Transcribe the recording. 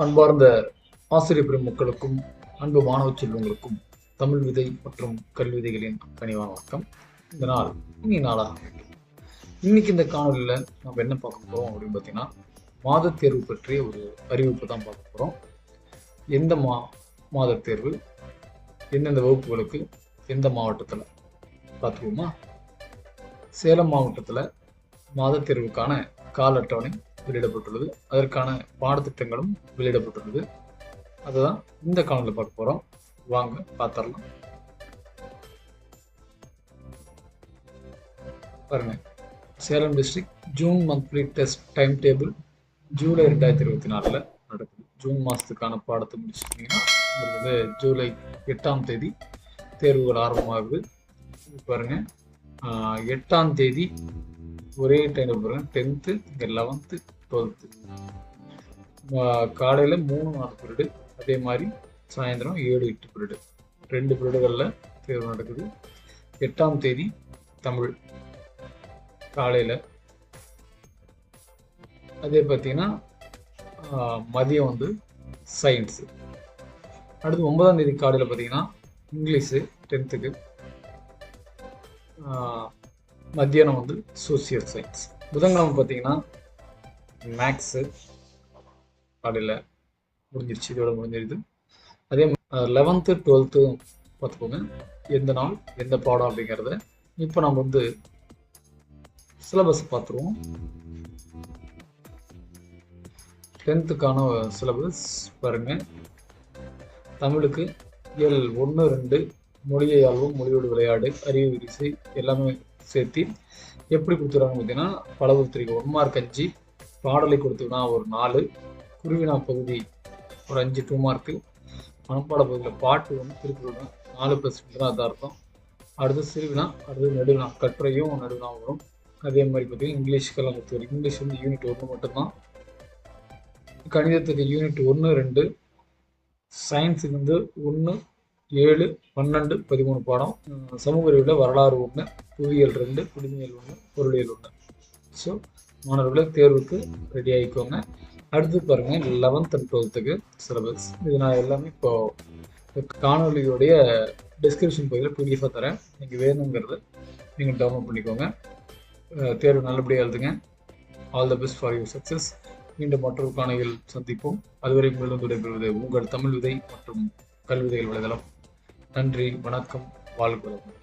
அன்பார்ந்த ஆசிரியர் பெருமக்களுக்கும் அன்பு மாணவ செல்வங்களுக்கும் தமிழ் விதை மற்றும் கல்விதைகளின் கனிவான வணக்கம். இந்த நாள் இனி நாளாக இன்னைக்கு இந்த காணொலியில் நம்ம என்ன பார்க்க போகிறோம் அப்படின்னு பார்த்தீங்கன்னா, மாத தேர்வு பற்றிய ஒரு அறிவிப்பு தான் பார்க்க போகிறோம். எந்த மாத தேர்வு, எந்தெந்த வகுப்புகளுக்கு, எந்த மாவட்டத்தில் பார்த்துக்குவோமா? சேலம் மாவட்டத்தில் மாத தேர்வுக்கான கால அட்டவணை வெளியிடப்பட்டுள்ளது. அதற்கான பாடத்திட்டங்களும் வெளியிடப்பட்டுள்ளது. அதுதான் இந்த காணொலியில் பார்க்க போறோம். வாங்க பார்த்துடலாம். பாருங்க, Salem district June monthly test time table July 2024 நடக்குது. ஜூன் மாதத்துக்கான பாடத்தை முடிச்சிட்டிங்கன்னா உங்களுக்கு ஜூலை 8ஆம் தேதி தேர்வுகள் ஆரம்பமாகுது. பாருங்க, 8ஆம் தேதி ஒரே டைம் பாருங்க, 10th, 11th, 12th காலையில் 3-4 பீரியடு, அதே மாதிரி சாயந்தரம் 7-8 பீரியடு, 2 பீரியடுகளில் தேர்வு நடக்குது. 8ஆம் தேதி தமிழ் காலையில், அதே பார்த்தீங்கன்னா மதியம் சயின்ஸு. அடுத்து 9ஆம் தேதி காலையில் பார்த்தீங்கன்னா இங்கிலீஷு 10th, மத்தியானம் சோசியல் சயின்ஸ். புதன்கிழமை பார்த்தீங்கன்னா மேக்ஸு காலையில் முடிஞ்சிருச்சு, இதோட முடிஞ்சிருது. அதே 11th, 12th பார்த்துக்கோங்க, எந்த நாள் எந்த பாடம் அப்படிங்கிறத. இப்போ நம்ம சிலபஸ் பார்த்துருவோம். 10th சிலபஸ் பாருங்க. தமிழுக்கு இயல் 1, 2 மொழியை ஆள்வோம், மொழியோடு விளையாடு, அறிவு விரிசை எல்லாமே சேர்த்து எப்படி கொடுத்துருவாங்க பார்த்தீங்கன்னா, பலவத்திரிக்கை 1 மார்க் 5, பாடலை கொடுத்துனா ஒரு 4, குருவினா பகுதி ஒரு 5 2 மார்க்கு, மனப்பாட பகுதியில் பாட்டு 1 திருக்குறள் 4+2 தான் அர்த்தம். அடுத்து சிறுவினா, அடுத்து நடுவினா, கட்டுரையும் நடுவினா வரும். அதே மாதிரி பார்த்தீங்கன்னா இங்கிலீஷ்க்கெல்லாம் கொடுத்துருவோம். இங்கிலீஷ் யூனிட் 1 மட்டும்தான். கணிதத்துக்கு யூனிட் 1, 2, சயின்ஸுக்கு 1, 7, 12, 13 பாடம். சமூக அறிவில் வரலாறு 1, புவியியல் 2, குடிமையியல் 1, பொருளியல் 1. ஸோ மாணவர்களை தேர்வுக்கு ரெடி ஆகிக்கோங்க. அடுத்து பாருங்க, 11th and 12th சிலபஸ். இது நான் எல்லாமே இப்போ காணொலியோடைய டிஸ்கிரிப்ஷன் பகுதியில் பிடிஎஃபாக தரேன். நீங்கள் வேணுங்கிறத நீங்கள் டவுன்லோட் பண்ணிக்கோங்க. தேர்வு நல்லபடியாக எழுதுங்க. All the best for your success. மீண்டும் மற்றொரு காணொலியில் சந்திப்போம். அதுவரை உங்களிடம் விடைபெறுவது உங்கள் தமிழ் விதை மற்றும் கல்விதைகள் வலைதளம். நன்றி, வணக்கம், வாழ்க வளமுடன்.